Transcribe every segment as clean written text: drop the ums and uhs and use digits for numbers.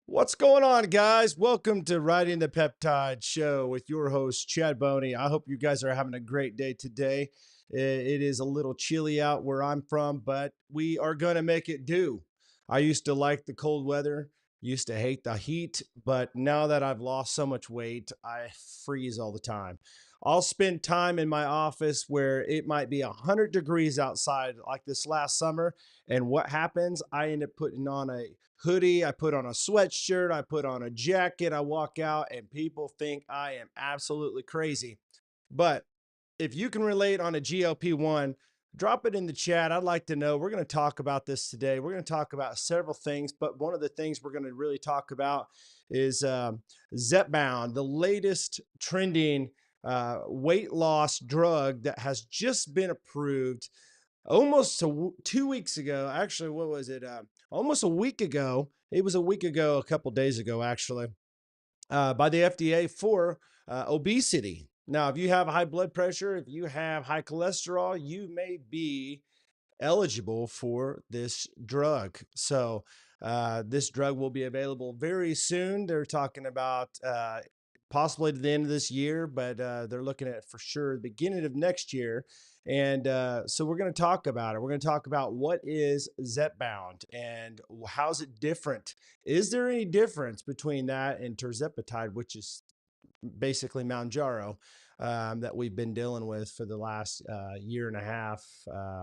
What's going on, guys? Welcome to Riding the Peptide Show with your host, Chad Boney. I hope you guys are having a great day today. It is a little chilly out where I'm from, but we are going to make it do. I used to like the cold weather, used to hate the heat, but now that I've lost so much weight, I freeze all the time. I'll spend time in my office where it might be 100 degrees outside, like this last summer. And what happens? I end up putting on a hoodie, I put on a sweatshirt, I put on a jacket, I walk out, and people think I am absolutely crazy. But if you can relate on a GLP1, drop it in the chat. I'd like to know. We're going to talk about this today. We're going to talk about several things, but one of the things we're going to really talk about is Zepbound, the latest trending weight loss drug that has just been approved almost 2 weeks ago. Actually, what was it? Almost a week ago. It was a week ago, a couple days ago, actually, by the FDA for obesity. Now, if you have high blood pressure, if you have high cholesterol, you may be eligible for this drug. So, this drug will be available very soon. They're talking about possibly to the end of this year, but they're looking at for sure the beginning of next year. And so we're going to talk about it. We're going to talk about what is Zepbound and how's it different. Is there any difference between that and tirzepatide, which is basically Mounjaro, that we've been dealing with for the last year and a half,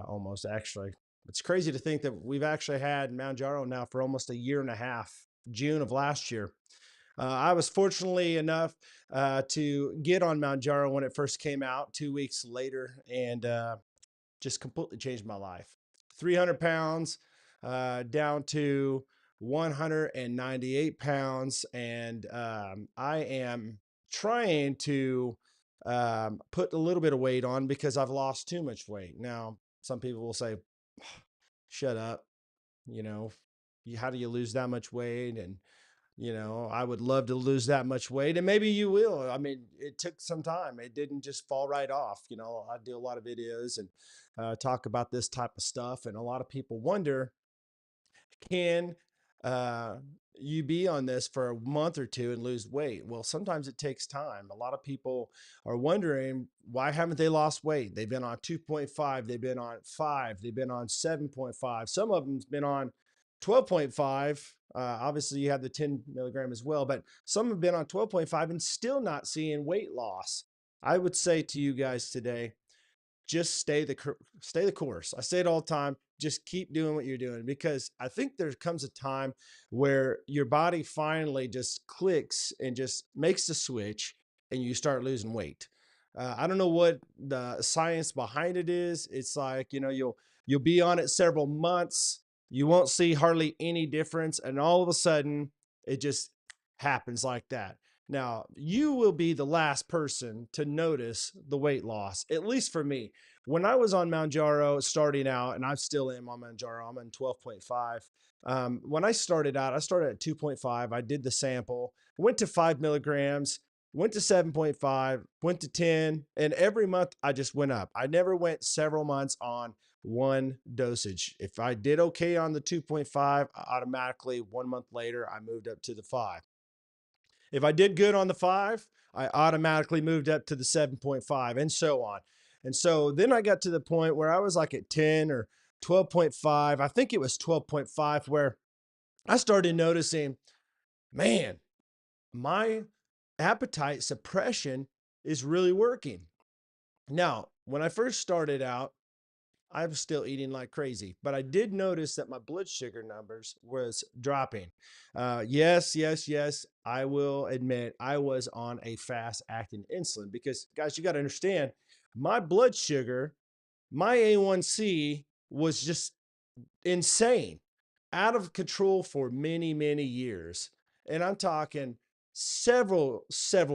almost actually. It's crazy to think that we've actually had Mounjaro now for almost a year and a half, June of last year. I was fortunately enough to get on Mounjaro when it first came out 2 weeks later and just completely changed my life. 300 pounds down to 198 pounds. And I am trying to put a little bit of weight on because I've lost too much weight. Now, some people will say, shut up, you know, how do you lose that much weight? And I would love to lose that much weight, and maybe you will. I mean, it took some time. It didn't just fall right off. I do a lot of videos and talk about this type of stuff, and a lot of people wonder, can uh, you be on this for a month or two and lose weight? Well, sometimes it takes time. A lot of people are wondering, why haven't they lost weight? They've been on 2.5, they've been on 5, they've been on 7.5. Some of them's been on 12.5. Obviously, you have the 10 milligram as well, but some have been on 12.5 and still not seeing weight loss. I would say to you guys today, just stay the course. I say it all the time. Just keep doing what you're doing, because I think there comes a time where your body finally just clicks and just makes the switch, and you start losing weight. I don't know what the science behind it is. It's like, you'll be on it several months, you won't see hardly any difference, and all of a sudden it just happens like that. Now, you will be the last person to notice the weight loss, at least for me. When I was on Mounjaro starting out, and I still am on Mounjaro, I'm on 12.5. When I started out, I started at 2.5. I did the sample, went to 5 milligrams, went to 7.5, went to 10, and every month I just went up. I never went several months on one dosage. If I did okay on the 2.5, automatically 1 month later, I moved up to the 5. If I did good on the 5, I automatically moved up to the 7.5, and so on. And so then I got to the point where I was like at 10 or 12.5. I think it was 12.5 where I started noticing, man, my appetite suppression is really working. Now, when I first started out, I was still eating like crazy, but I did notice that my blood sugar numbers was dropping. Yes, yes, yes. I will admit I was on a fast acting insulin because, guys, you got to understand, my blood sugar, my A1C was just insane, out of control for many, many years. And I'm talking several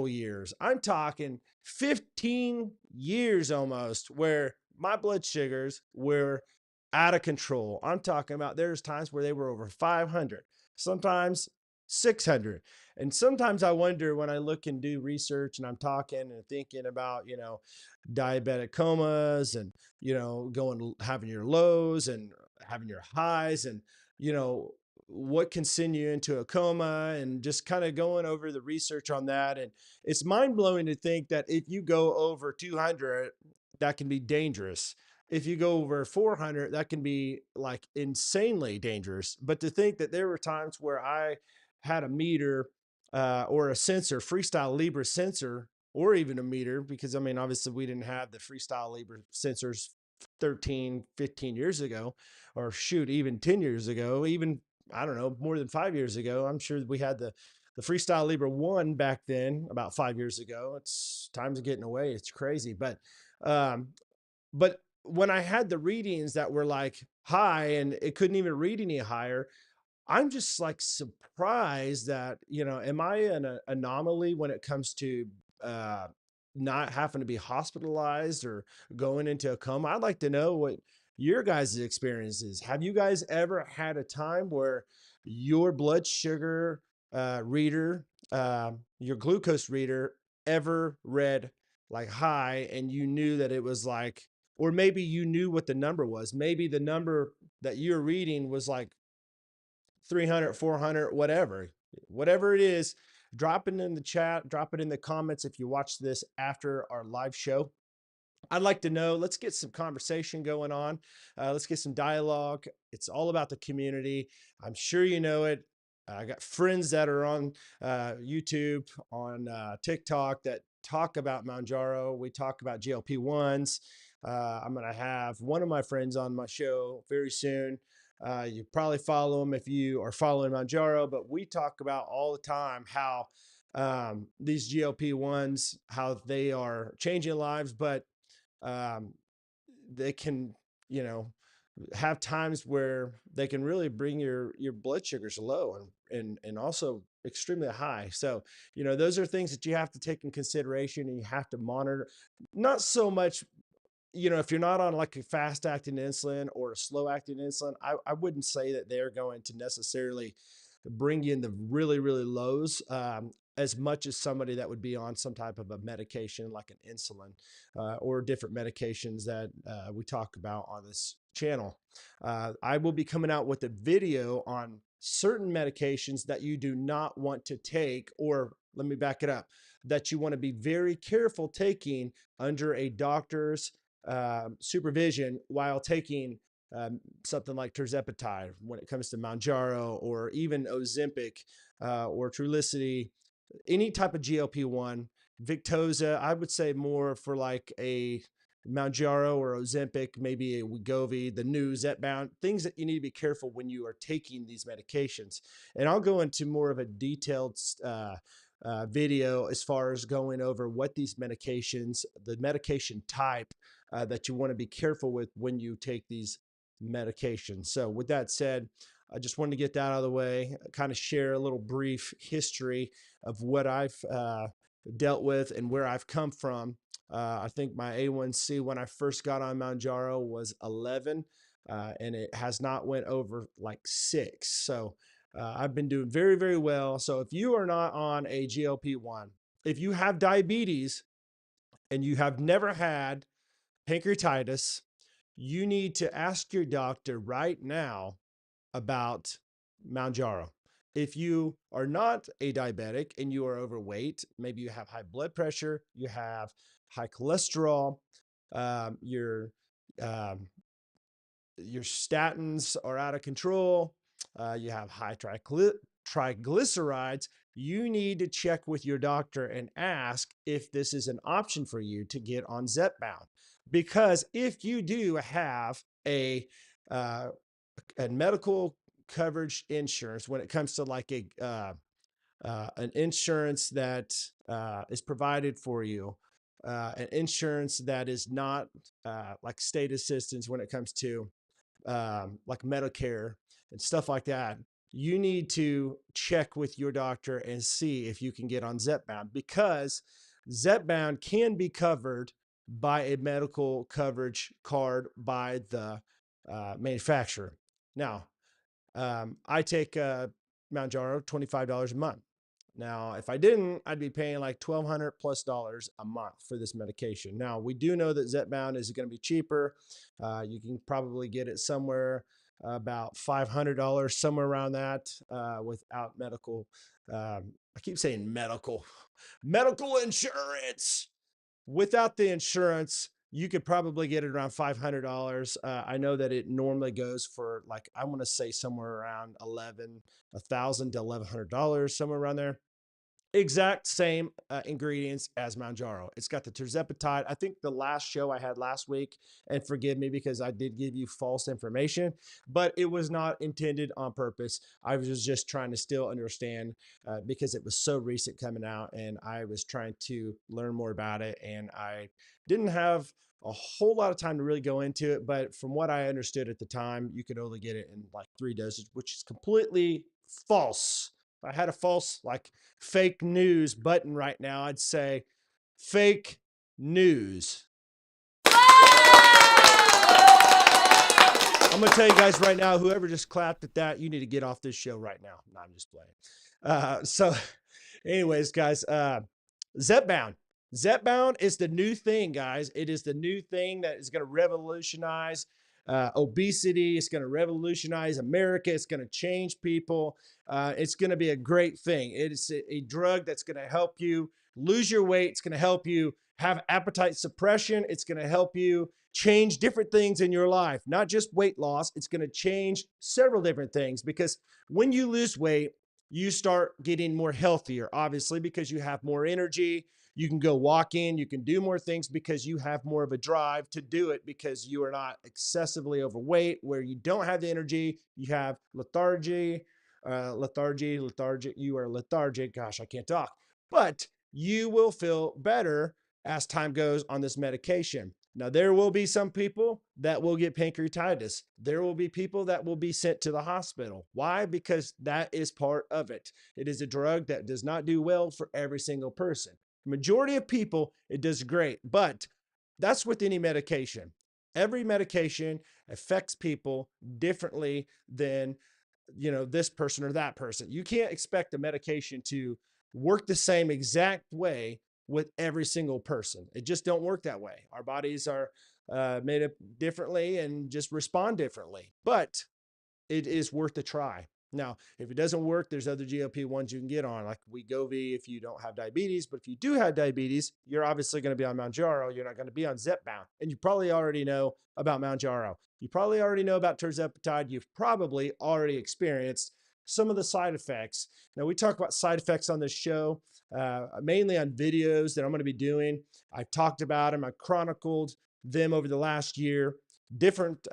years. I'm talking 15 years almost, where my blood sugars were out of control. I'm talking about there's times where they were over 500, sometimes 600. And sometimes I wonder, when I look and do research and I'm talking and thinking about, diabetic comas, and, going, having your lows and having your highs, and, you know, what can send you into a coma, and just kind of going over the research on that. And it's mind blowing to think that if you go over 200, that can be dangerous. If you go over 400, that can be like insanely dangerous. But to think that there were times where I had a meter or a sensor, Freestyle Libre sensor, or even a meter, because I mean, obviously we didn't have the Freestyle Libre sensors 13, 15 years ago, or shoot, even 10 years ago, even, I don't know, more than 5 years ago. I'm sure we had the Freestyle Libre 1 back then, about 5 years ago. It's times are getting away. It's crazy. Um, but when I had the readings that were like high and it couldn't even read any higher, I'm just like surprised that, am I an anomaly when it comes to uh, not having to be hospitalized or going into a coma? I'd like to know what your guys' experience is. Have you guys ever had a time where your blood sugar reader, your glucose reader, ever read like high, and you knew that it was like, or maybe you knew what the number was? Maybe the number that you're reading was like 300, 400, whatever it is. Drop it in the chat, drop it in the comments if you watch this after our live show. I'd like to know. Let's get some conversation going on. Let's get some dialogue. It's all about the community. I'm sure you know it. I got friends that are on YouTube, on TikTok, that talk about Mounjaro. We talk about GLP1s. I'm going to have one of my friends on my show very soon. You probably follow him if you are following Mounjaro, but we talk about all the time how these GLP1s, how they are changing lives, but um, they can, you know, have times where they can really bring your blood sugars low, and also extremely high. So, those are things that you have to take in consideration, and you have to monitor. Not so much, if you're not on like a fast acting insulin or a slow acting insulin, I wouldn't say that they're going to necessarily bring you in the really, really lows, as much as somebody that would be on some type of a medication like an insulin, or different medications that we talk about on this channel. I will be coming out with a video on certain medications that you do not want to take, or let me back it up, that you want to be very careful taking under a doctor's supervision while taking something like tirzepatide, when it comes to Mounjaro, or even Ozempic, or Trulicity, any type of GLP-1, Victoza. I would say more for like a Mounjaro or Ozempic, maybe a Wegovy, the new Zepbound, things that you need to be careful when you are taking these medications. And I'll go into more of a detailed video as far as going over what these medications, the medication type that you want to be careful with when you take these medications. So with that said, I just wanted to get that out of the way, kind of share a little brief history of what I've dealt with and where I've come from. I think my A1C when I first got on Mounjaro was 11, and it has not went over like 6. So I've been doing very, very well. So if you are not on a GLP-1, if you have diabetes and you have never had pancreatitis, you need to ask your doctor right now about Mounjaro. If you are not a diabetic and you are overweight, maybe you have high blood pressure, you have high cholesterol, your your statins are out of control, you have high triglycerides, you need to check with your doctor and ask if this is an option for you to get on Zepbound. Because if you do have uh, a medical coverage insurance, when it comes to like an insurance that is provided for you, an insurance that is not like state assistance when it comes to like Medicare and stuff like that, you need to check with your doctor and see if you can get on Zepbound, because Zepbound can be covered by a medical coverage card by the manufacturer. Now, I take Mounjaro $25 a month. Now, if I didn't, I'd be paying like $1,200 plus a month for this medication. Now, we do know that Zepbound is going to be cheaper. You can probably get it somewhere about $500, somewhere around that, without medical. I keep saying medical insurance. Without the insurance, you could probably get it around $500. I know that it normally goes for, like, I want to say somewhere around 1,000 to $1,100, somewhere around there. Exact same ingredients as Mounjaro. It's got the terzepatide. I think the last show I had last week, and forgive me because I did give you false information, but it was not intended on purpose. I was just trying to still understand, because it was so recent coming out, and I was trying to learn more about it, and I didn't have a whole lot of time to really go into it. But from what I understood at the time, you could only get it in like 3 doses, which is completely false. If I had a false, like, fake news button right now, I'd say fake news. I'm going to tell you guys right now, whoever just clapped at that, you need to get off this show right now. No, I'm just playing. So anyways, guys, Zepbound. Zepbound is the new thing, guys. It is the new thing that is going to revolutionize obesity. It's going to revolutionize America. It's going to change people. It's going to be a great thing. It is a drug that's going to help you lose your weight. It's going to help you have appetite suppression. It's going to help you change different things in your life, not just weight loss. It's going to change several different things, because when you lose weight, you start getting more healthier, obviously, because you have more energy. You can go walking, you can do more things because you have more of a drive to do it, because you are not excessively overweight, where you don't have the energy, you have lethargy, you are lethargic. Gosh, I can't talk. But you will feel better as time goes on this medication. Now, there will be some people that will get pancreatitis. There will be people that will be sent to the hospital. Why? Because that is part of it. It is a drug that does not do well for every single person. The majority of people, it does great, but that's with any medication. Every medication affects people differently than, this person or that person. You can't expect a medication to work the same exact way with every single person. It just don't work that way. Our bodies are made up differently and just respond differently, but it is worth a try. Now, if it doesn't work, there's other GLP1s you can get on, like Wegovy if you don't have diabetes. But if you do have diabetes, you're obviously going to be on Mounjaro. You're not going to be on Zepbound. And you probably already know about Mounjaro. You probably already know about terzepatide. You've probably already experienced some of the side effects. Now, we talk about side effects on this show, mainly on videos that I'm going to be doing. I've talked about them. I've chronicled them over the last year, different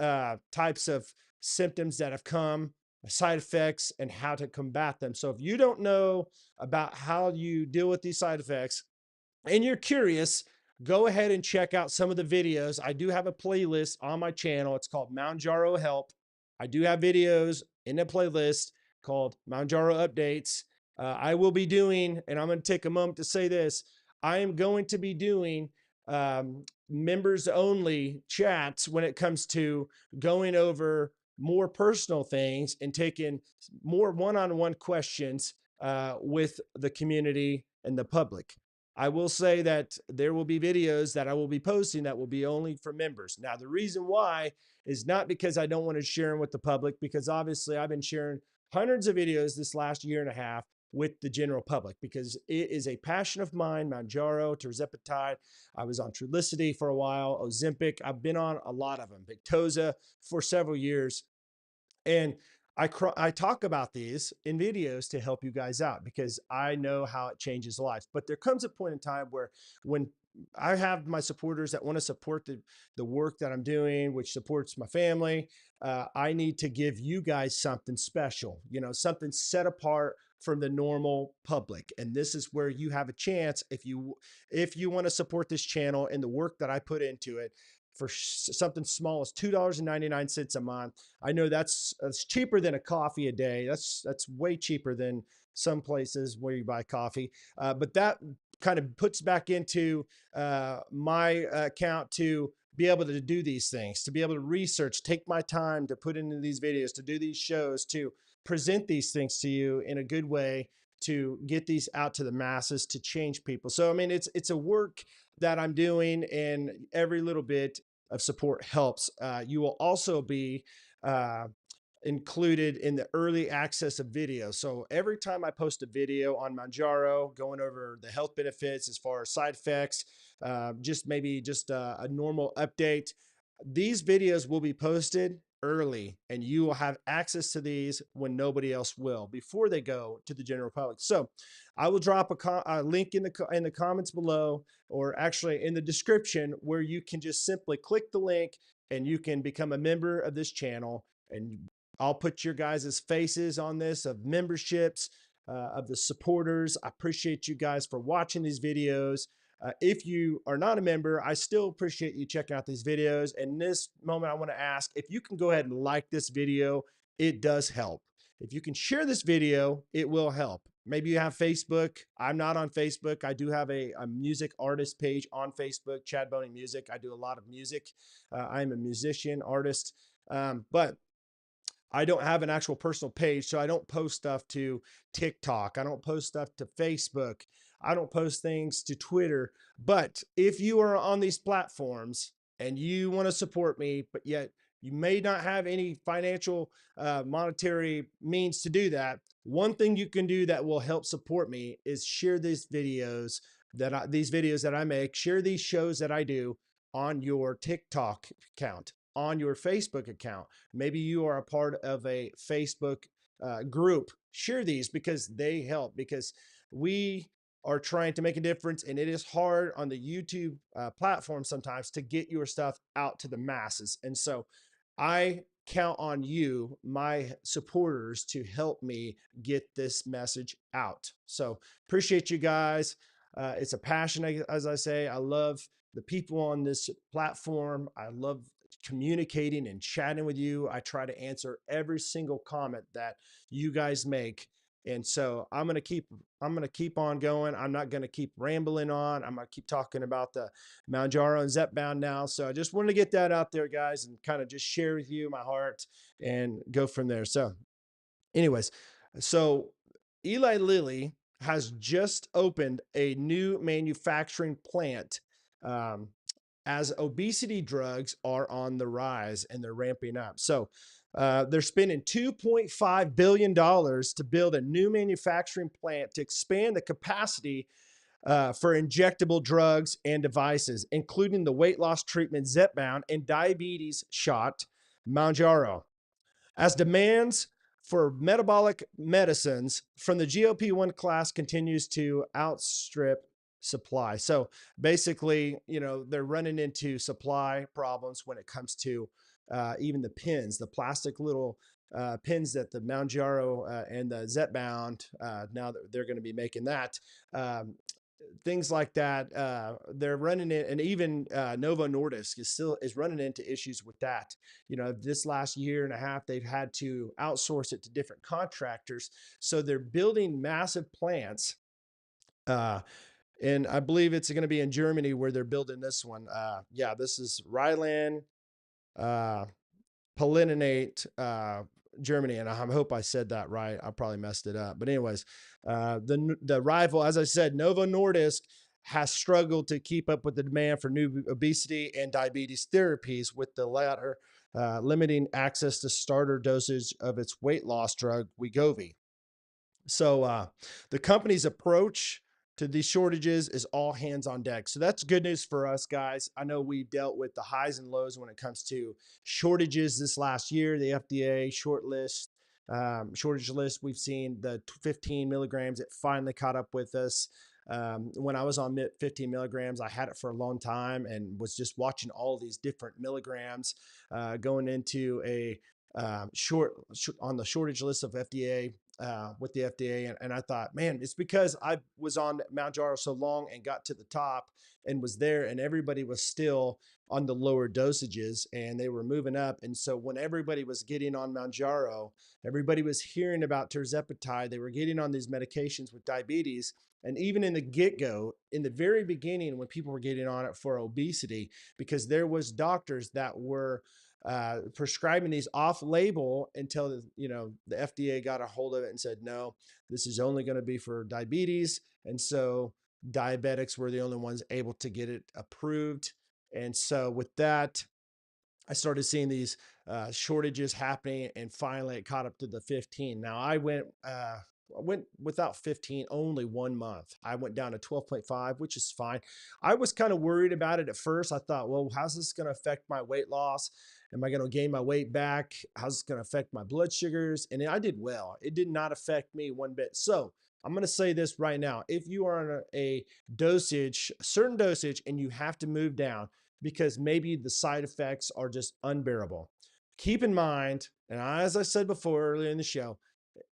types of symptoms that have come, side effects, and how to combat them. So if you don't know about how you deal with these side effects and you're curious, go ahead and check out some of the videos. I do have a playlist on my channel. It's called Mounjaro Help. I do have videos in a playlist called Mounjaro Updates. I will be doing, and I'm going to take a moment to say this, I am going to be doing members only chats when it comes to going over more personal things and taking more one-on-one questions with the community and the public. I will say that there will be videos that I will be posting that will be only for members. Now, the reason why is not because I don't want to share them with the public, because obviously I've been sharing hundreds of videos this last year and a half with the general public, because it is a passion of mine. Mounjaro, terzepatide. I was on Trulicity for a while, Ozempic. I've been on a lot of them, Victoza for several years. And I talk about these in videos to help you guys out, because I know how it changes lives. But there comes a point in time where, when I have my supporters that want to support the work that I'm doing, which supports my family, I need to give you guys something special, something set apart from the normal public. And this is where you have a chance, if you want to support this channel and the work that I put into it, for something small as $2.99 a month. I know that's cheaper than a coffee a day. That's way cheaper than some places where you buy coffee. But that kind of puts back into my account to be able to do these things, to be able to research, take my time to put into these videos, to do these shows, to present these things to you in a good way, to get these out to the masses, to change people. So, I mean, it's a work that I'm doing, and every little bit of support helps. You will also be included in the early access of video. So every time I post a video on Mounjaro going over the health benefits as far as side effects, just maybe just a normal update, these videos will be posted early and you will have access to these when nobody else will before they go to the general public. So I will drop a link in the comments below, or actually in the description, where you can just simply click the link and you can become a member of this channel. And I'll put your guys' faces on this of memberships, of the supporters. I appreciate you guys for watching these videos. If you are not a member, I still appreciate you checking out these videos. And in this moment, I want to ask if you can go ahead and like this video. It does help. If you can share this video, it will help. Maybe you have Facebook. I'm not on Facebook. I do have a music artist page on Facebook, chadboneymusic. I do a lot of music. I'm a musician, artist. But I don't have an actual personal page, so I don't post stuff to TikTok. I don't post stuff to Facebook. I don't post things to Twitter. But if you are on these platforms and you want to support me, but yet you may not have any financial, monetary means to do that, one thing you can do that will help support me is share these videos these videos that I make, share these shows that I do on your TikTok account, on your Facebook account. Maybe you are a part of a Facebook group. Share these because they help, because we are trying to make a difference, and it is hard on the YouTube platform sometimes to get your stuff out to the masses. And so I count on you, my supporters, to help me get this message out. So appreciate you guys. It's a passion, as I say. I love the people on this platform. I love communicating and chatting with you. I try to answer every single comment that you guys make. And so I'm going to keep on going. I'm not going to keep rambling on. I'm going to keep talking about the Mounjaro and Zepbound now. So I just wanted to get that out there, guys, and kind of just share with you my heart and go from there. So anyways, so Eli Lilly has just opened a new manufacturing plant, um, as obesity drugs are on the rise and they're ramping up. So they're spending $2.5 billion to build a new manufacturing plant to expand the capacity for injectable drugs and devices, including the weight loss treatment Zepbound and diabetes shot Mounjaro. As demands for metabolic medicines from the GLP-1 class continues to outstrip supply. So basically, they're running into supply problems when it comes to even the pins, the plastic little pins that the Mounjaro and the Zepbound, now that they're going to be making that. Things like that, they're running it, and even Novo Nordisk is running into issues with that. This last year and a half, they've had to outsource it to different contractors, so they're building massive plants, and I believe it's going to be in Germany where they're building this one. Yeah, this is Ryland uh, Palatinate, Germany, and I hope I said that right. I probably messed it up, but anyways, the rival, as I said, Novo Nordisk has struggled to keep up with the demand for new obesity and diabetes therapies, with the latter limiting access to starter dosage of its weight loss drug Wegovy. So the company's approach to these shortages is all hands on deck. So that's good news for us, guys. I know we dealt with the highs and lows when it comes to shortages this last year. The FDA shortage list, we've seen the 15 milligrams. It finally caught up with us. When I was on 15 milligrams, I had it for a long time and was just watching all these different milligrams going into a on the shortage list of FDA, with the FDA. And I thought, man, it's because I was on Mounjaro so long and got to the top and was there, and everybody was still on the lower dosages and they were moving up. And so when everybody was getting on Mounjaro, everybody was hearing about tirzepatide. They were getting on these medications with diabetes. And even in the get-go, in the very beginning, when people were getting on it for obesity, because there was doctors that were prescribing these off-label until the FDA got a hold of it and said, no, this is only going to be for diabetes. And so diabetics were the only ones able to get it approved. And so with that, I started seeing these shortages happening, and finally it caught up to the 15. Now I went without 15 only 1 month. I went down to 12.5, which is fine. I was kind of worried about it at first. I thought, well, how's this going to affect my weight loss? Am I going to gain my weight back? How's it going to affect my blood sugars? And I did well. It did not affect me one bit. So I'm going to say this right now. If you are on a dosage, a certain dosage, and you have to move down because maybe the side effects are just unbearable, keep in mind, and as I said before earlier in the show,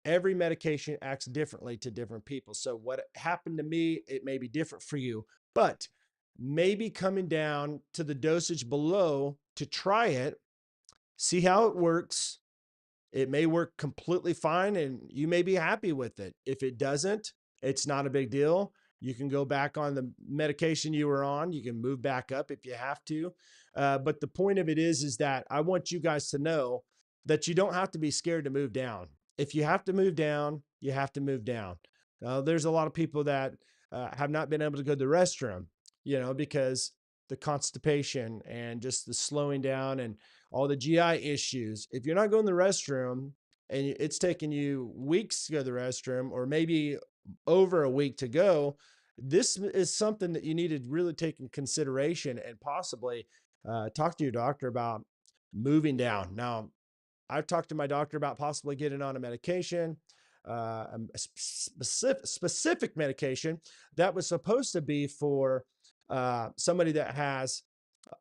every medication acts differently to different people. So what happened to me, it may be different for you, but maybe coming down to the dosage below to try it, see how it works. It may work completely fine and you may be happy with it. If it doesn't, it's not a big deal. You can go back on the medication you were on. You can move back up if you have to. But the point of it is that I want you guys to know that you don't have to be scared to move down. If you have to move down, you have to move down. There's a lot of people that have not been able to go to the restroom, because the constipation and just the slowing down and all the GI issues. If you're not going to the restroom and it's taking you weeks to go to the restroom, or maybe over a week to go, this is something that you need to really take in consideration and possibly talk to your doctor about moving down. Now, I've talked to my doctor about possibly getting on a medication, a specific medication that was supposed to be for somebody that has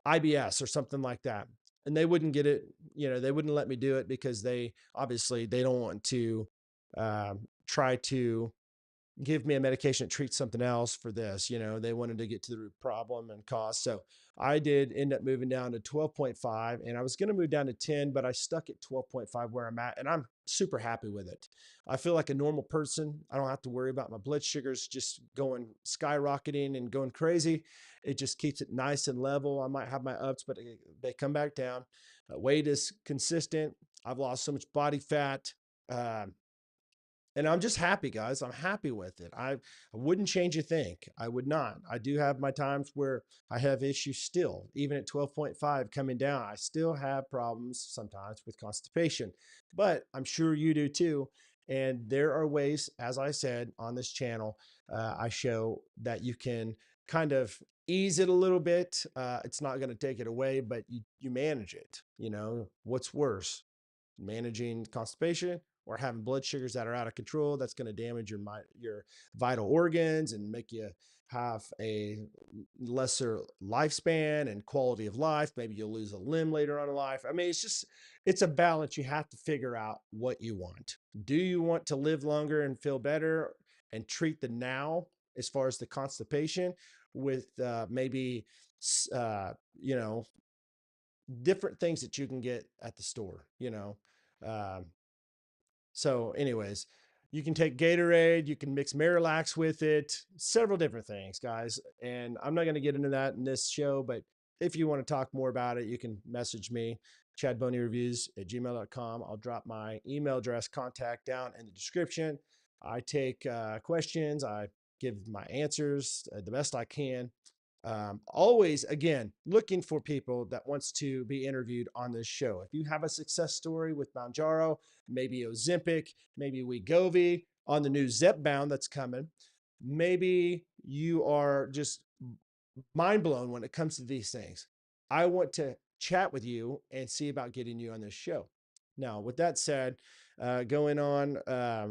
IBS or something like that. And they wouldn't get it, they wouldn't let me do it because they obviously they don't want to try to give me a medication that treats something else for this. They wanted to get to the root problem and cause. So I did end up moving down to 12.5, and I was going to move down to 10, but I stuck at 12.5 where I'm at, and I'm super happy with it. I feel like a normal person. I don't have to worry about my blood sugars just going skyrocketing and going crazy. It just keeps it nice and level. I might have my ups, but they come back down. Weight is consistent. I've lost so much body fat. And I'm just happy, guys. I'm happy with it. I wouldn't change a thing. I would not. I do have my times where I have issues still. Even at 12.5 coming down, I still have problems sometimes with constipation, but I'm sure you do too. And there are ways, as I said on this channel, I show that you can kind of ease it a little bit. It's not going to take it away, but you manage it. What's worse? Managing constipation or having blood sugars that are out of control, that's going to damage your vital organs and make you have a lesser lifespan and quality of life. Maybe you'll lose a limb later on in life. I mean, it's a balance. You have to figure out what you want. Do you want to live longer and feel better and treat the now as far as the constipation with maybe you know different things that you can get at the store. Um, so, anyways, you can take Gatorade, you can mix Marilax with it, several different things, guys. And I'm not going to get into that in this show, but if you want to talk more about it, you can message me, chadboneyreviews@gmail.com. I'll drop my email address contact down in the description. I take questions, I give my answers the best I can. Always, again, looking for people that wants to be interviewed on this show. If you have a success story with Mounjaro, maybe Ozempic, maybe Wegovy on the new Zepbound that's coming, maybe you are just mind blown when it comes to these things. I want to chat with you and see about getting you on this show. Now, with that said, going on,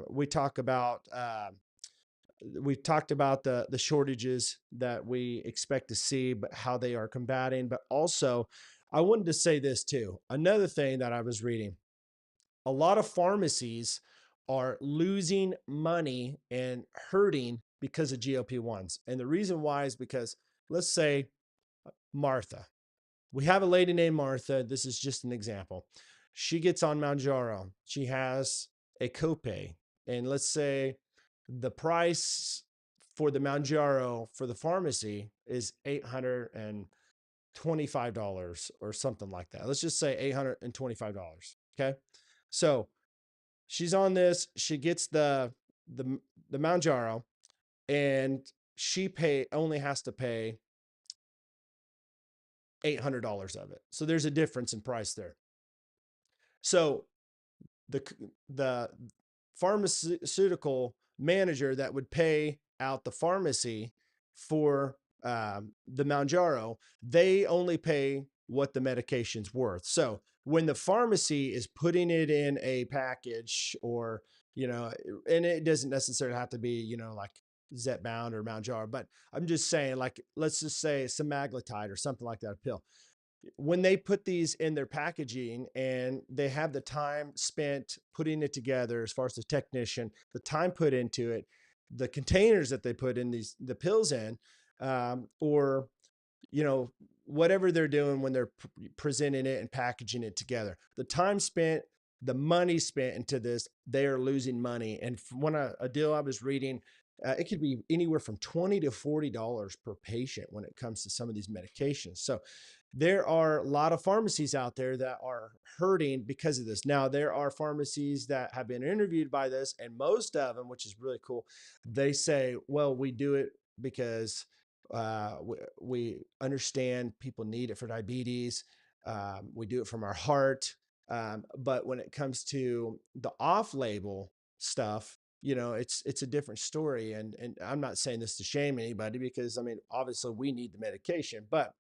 we've talked about the shortages that we expect to see, but how they are combating. But also, I wanted to say this too. Another thing that I was reading, a lot of pharmacies are losing money and hurting because of GLP-1s. And the reason why is because, let's say, Martha. We have a lady named Martha. This is just an example. She gets on Mounjaro. She has a copay. And let's say the price for the Mounjaro for the pharmacy is $825 or something like that. Let's just say $825. Okay. So she's on this, she gets the Mounjaro, and she only has to pay $800 of it. So there's a difference in price there. So the the pharmaceutical manager that would pay out the pharmacy for the Mounjaro, they only pay what the medication's worth. So when the pharmacy is putting it in a package, or and it doesn't necessarily have to be like Zepbound or Mounjaro, but I'm just saying, like, let's just say semaglutide or something like that, a pill. When they put these in their packaging and they have the time spent putting it together, as far as the technician, the time put into it, the containers that they put in the pills in, or you know whatever they're doing when they're presenting it and packaging it together, the time spent, the money spent into this, they are losing money. And from a deal I was reading, it could be anywhere from $20 to $40 per patient when it comes to some of these medications. So there are a lot of pharmacies out there that are hurting because of this. Now, there are pharmacies that have been interviewed by this, and most of them, which is really cool, they say, well, we do it because we understand people need it for diabetes. We do it from our heart. But when it comes to the off-label stuff, it's a different story. And I'm not saying this to shame anybody, because I mean, obviously we need the medication, but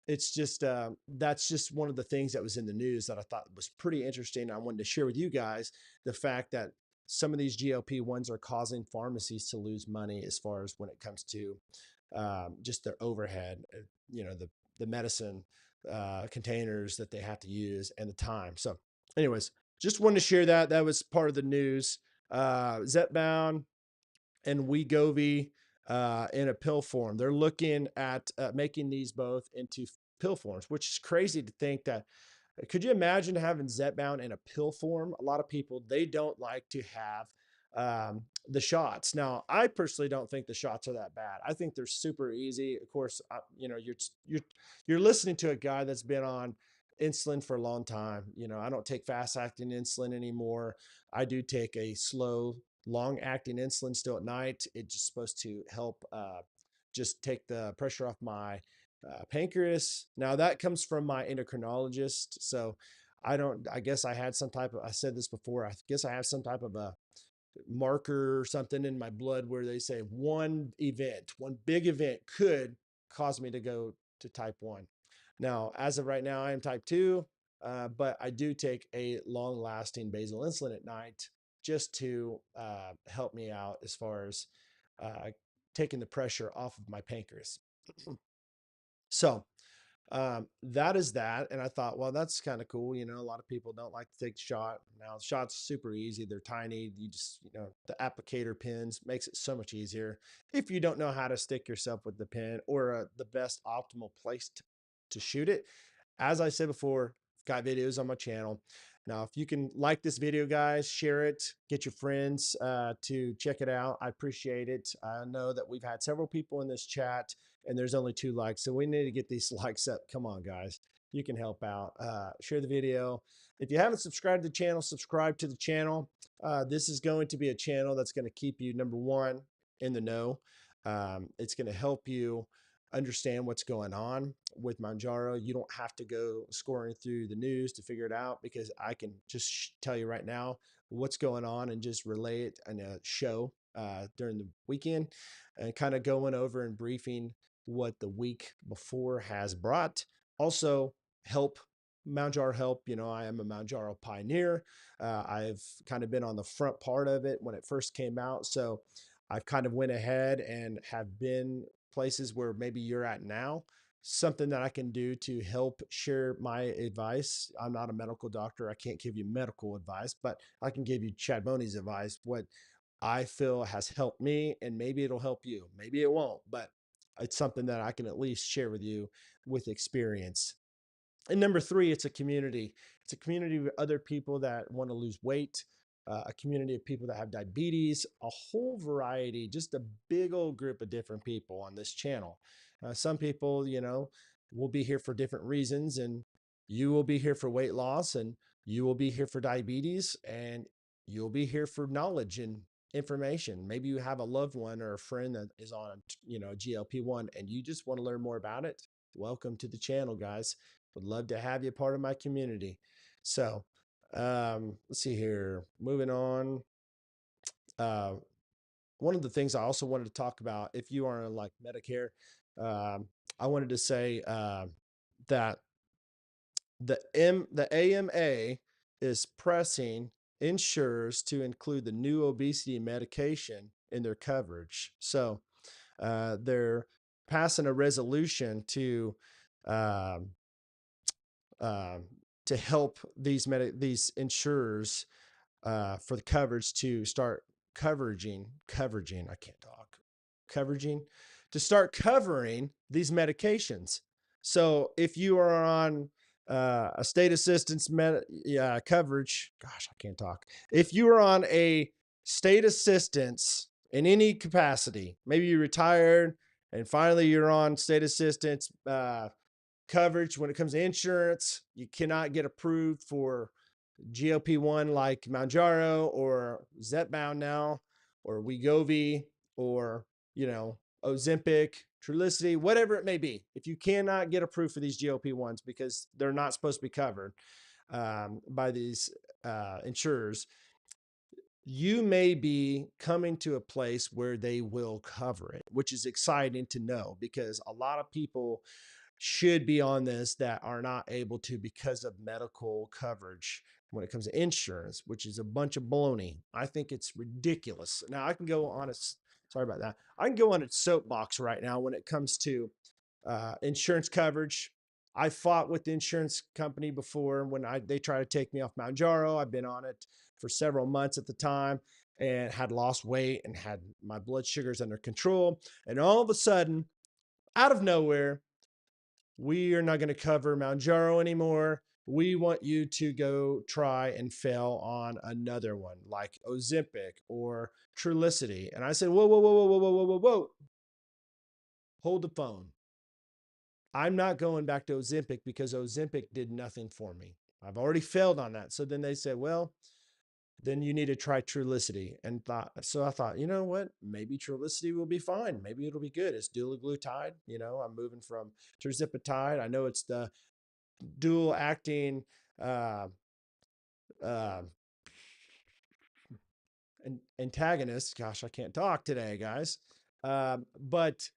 it's just that's just one of the things that was in the news that I thought was pretty interesting. I wanted to share with you guys the fact that some of these GLP-1s are causing pharmacies to lose money, as far as when it comes to just their overhead, the medicine containers that they have to use, and the time. So, anyways, just wanted to share that. That was part of the news. Zepbound and Wegovy in a pill form. They're looking at making these both into pill forms, which is crazy to think that. Could you imagine having Zepbound in a pill form? A lot of people, they don't like to have the shots. Now, I personally don't think the shots are that bad. I think they're super easy. Of course, you're listening to a guy that's been on insulin for a long time. I don't take fast acting insulin anymore. I do take a slow, long acting insulin still at night. It's just supposed to help just take the pressure off my pancreas. Now, that comes from my endocrinologist. So I guess I had some type of, I said this before, I guess I have some type of a marker or something in my blood where they say one big event could cause me to go to type 1. Now, as of right now, I am type 2, but I do take a long lasting basal insulin at night, just to help me out as far as uh, taking the pressure off of my pancreas. So, that is that. And I thought, well, that's kind of cool. A lot of people don't like to take the shot. Now, the shot's super easy. They're tiny. You just, the applicator pins makes it so much easier. If you don't know how to stick yourself with the pin, or the best optimal place to shoot it, as I said before, I've got videos on my channel. Now, if you can like this video, guys, share it, get your friends to check it out. I appreciate it. I know that we've had several people in this chat, and there's only 2 likes. So we need to get these likes up. Come on, guys. You can help out. Share the video. If you haven't subscribed to the channel, subscribe to the channel. This is going to be a channel that's going to keep you, number one, in the know. It's going to help you understand what's going on with Mounjaro. You don't have to go scoring through the news to figure it out, because I can just tell you right now what's going on and just relay it in a show during the weekend, and kind of going over and briefing what the week before has brought. Also, help Mounjaro help. I am a Mounjaro pioneer. I've kind of been on the front part of it when it first came out. So I've kind of went ahead and have been places where maybe you're at now. Something that I can do to help share my advice. I'm not a medical doctor. I can't give you medical advice, but I can give you Chad Boney's advice, what I feel has helped me, and maybe it'll help you. Maybe it won't, but it's something that I can at least share with you with experience. And number 3, it's a community. It's a community of other people that want to lose weight, a community of people that have diabetes, a whole variety, just a big old group of different people on this channel. Some people, will be here for different reasons, and you will be here for weight loss, and you will be here for diabetes, and you'll be here for knowledge and information. Maybe you have a loved one or a friend that is on, GLP-1, and you just want to learn more about it. Welcome to the channel, guys. Would love to have you part of my community. So Let's see here. Moving on. Uh, One of the things I also wanted to talk about, if you are on like Medicare, um, I wanted to say that the AMA is pressing insurers to include the new obesity medication in their coverage. So they're passing a resolution um, um, to help these insurers for the coverage to start coveraging. I can't talk. Coveraging to start covering these medications. So if you are on a state assistance coverage, gosh, I can't talk. If you are on a state assistance in any capacity, maybe you retired and finally you're on state assistance coverage when it comes to insurance, you cannot get approved for GLP1 like Mounjaro or Zepbound now, or Wegovy, or Ozempic, Trulicity, whatever it may be. If you cannot get approved for these GLP1s because they're not supposed to be covered by these insurers, you may be coming to a place where they will cover it, which is exciting to know because a lot of people should be on this that are not able to because of medical coverage when it comes to insurance, which is a bunch of baloney. I think it's ridiculous. Now I can go on a sorry about that. I can go on a soapbox right now when it comes to insurance coverage. I fought with the insurance company before when they tried to take me off Mounjaro. I've been on it for several months at the time and had lost weight and had my blood sugars under control. And all of a sudden, out of nowhere, we are not going to cover Mounjaro anymore. We want you to go try and fail on another one like Ozempic or Trulicity. And I said, whoa, whoa, whoa, whoa, whoa, whoa, whoa, whoa, whoa. Hold the phone. I'm not going back to Ozempic because Ozempic did nothing for me. I've already failed on that. So then they said, well, then you need to try Trulicity. So I thought, you know what? Maybe Trulicity will be fine. Maybe it'll be good. It's dulaglutide. I'm moving from tirzepatide. I know it's the dual acting uh, uh, antagonist. Gosh, I can't talk today, guys. But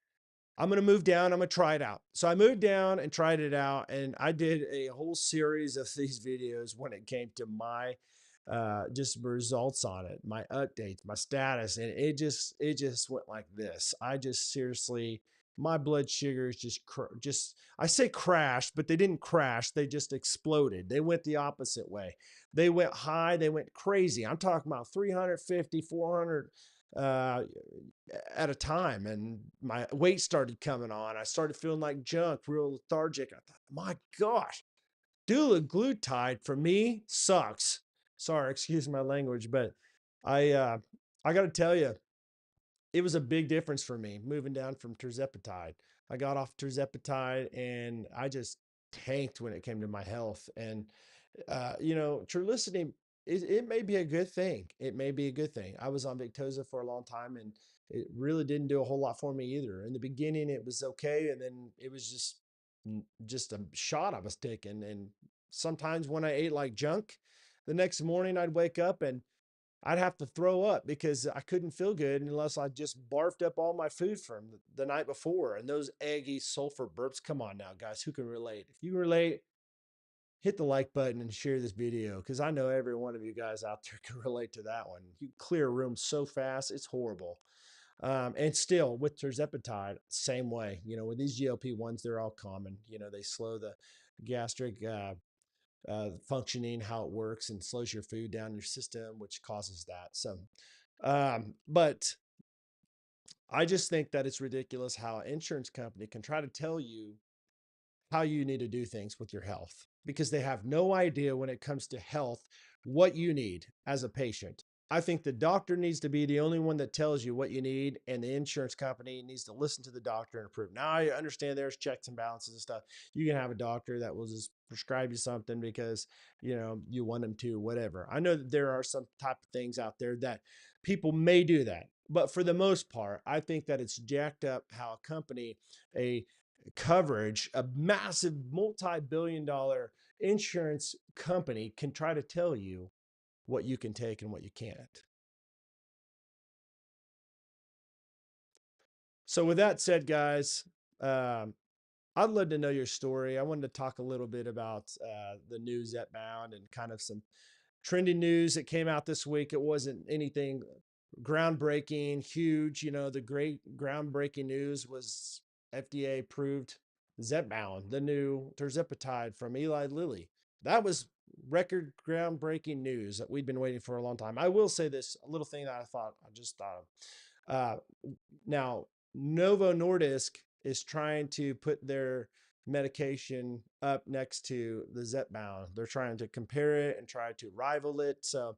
I'm going to move down. I'm going to try it out. So I moved down and tried it out. And I did a whole series of these videos when it came to my just results on it, my updates, my status. And it just went like this. I just seriously, my blood sugars just, I say crashed, but they didn't crash. They just exploded. They went the opposite way. They went high. They went crazy. I'm talking about 350, 400 at a time, and my weight started coming on. I started feeling like junk, real lethargic. I thought, my gosh, dulaglutide for me sucks. Sorry, excuse my language, but I uh, I got to tell you, it was a big difference for me moving down from tirzepatide. I got off tirzepatide and I just tanked when it came to my health. And Trulicity, it may be a good thing. It may be a good thing. I was on Victoza for a long time and it really didn't do a whole lot for me either. In the beginning, it was okay. And then it was just a shot I was taking. And sometimes when I ate like junk, the next morning I'd wake up and I'd have to throw up because I couldn't feel good unless I just barfed up all my food from the night before. And those eggy sulfur burps, come on now, guys, who can relate? If you can relate, hit the like button and share this video because I know every one of you guys out there can relate to that one. You clear a room so fast, it's horrible. And still with tirzepatide, same way. With these GLP-1s, they're all common. They slow the gastric functioning, how it works, and slows your food down in your system, which causes that. So, but I just think that it's ridiculous how an insurance company can try to tell you how you need to do things with your health because they have no idea when it comes to health what you need as a patient. I think the doctor needs to be the only one that tells you what you need, and the insurance company needs to listen to the doctor and approve. Now, I understand there's checks and balances and stuff. You can have a doctor that will just prescribe you something because you want them to, whatever. I know that there are some type of things out there that people may do that, but for the most part, I think that it's jacked up how a company, a coverage, a massive multi-billion dollar insurance company can try to tell you what you can take and what you can't. So, with that said, guys, um, I'd love to know your story. I wanted to talk a little bit about the new Zepbound and kind of some trending news that came out this week. It wasn't anything groundbreaking, huge. You know, the great groundbreaking news was FDA approved Zepbound, the new terzepatide from Eli Lilly. That was record groundbreaking news that we'd been waiting for a long time. I will say this, a little thing that I just thought of. Now, Novo Nordisk is trying to put their medication up next to the Zepbound. They're trying to compare it and try to rival it. So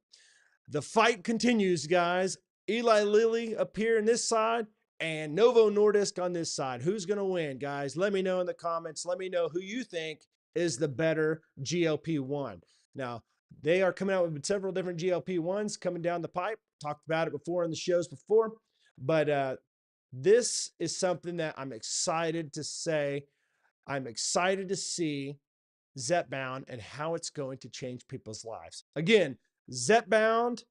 the fight continues, guys. Eli Lilly up here on this side and Novo Nordisk on this side. Who's going to win, guys? Let me know in the comments. Let me know who you think is the better GLP1. Now, they are coming out with several different GLP1s coming down the pipe. Talked about it before in the shows before, but this is something that I'm excited to say. I'm excited to see Zepbound and how it's going to change people's lives. Again, Zepbound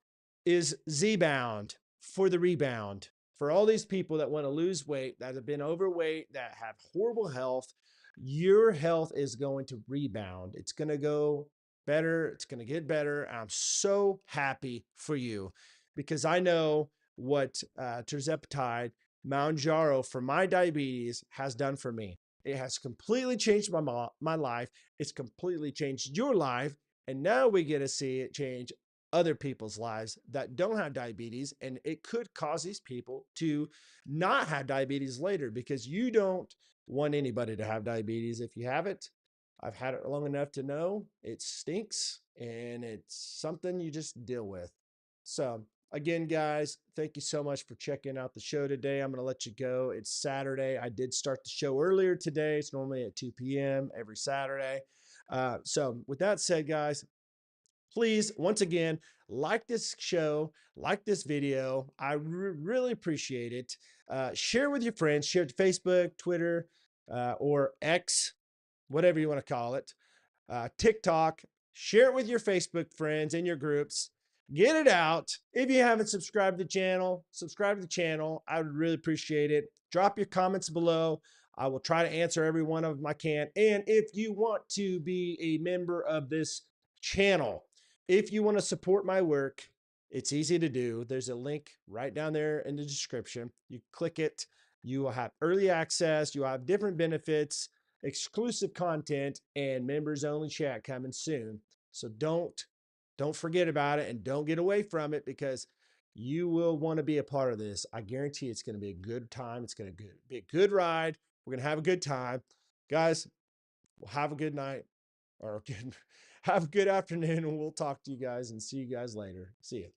is Z-bound for the rebound. For all these people that want to lose weight, that have been overweight, that have horrible health, your health is going to rebound. It's going to go better. It's going to get better. And I'm so happy for you because I know what terzepatide, Mounjaro for my diabetes has done for me. It has completely changed my life. It's completely changed your life. And now we get to see it change other people's lives that don't have diabetes. And it could cause these people to not have diabetes later because you don't want anybody to have diabetes. If you have it, I've had it long enough to know it stinks and it's something you just deal with. So, again, guys, thank you so much for checking out the show today. I'm going to let you go. It's Saturday. I did start the show earlier today. It's normally at 2 p.m. every Saturday. So, with that said, guys, please, once again, like this show, like this video. I really appreciate it. Share with your friends, share it to Facebook, Twitter, or X, whatever you want to call it, TikTok. Share it with your Facebook friends and your groups. Get it out. If you haven't subscribed to the channel, subscribe to the channel. I would really appreciate it. Drop your comments below. I will try to answer every one of them I can. And if you want to be a member of this channel, if you want to support my work, it's easy to do. There's a link right down there in the description. You click it. You will have early access. You will have different benefits, exclusive content, and members only chat coming soon. So don't forget about it and don't get away from it because you will want to be a part of this. I guarantee it's going to be a good time. It's going to be a good ride. We're going to have a good time. Guys, have a good night or have a good afternoon, and we'll talk to you guys and see you guys later. See you.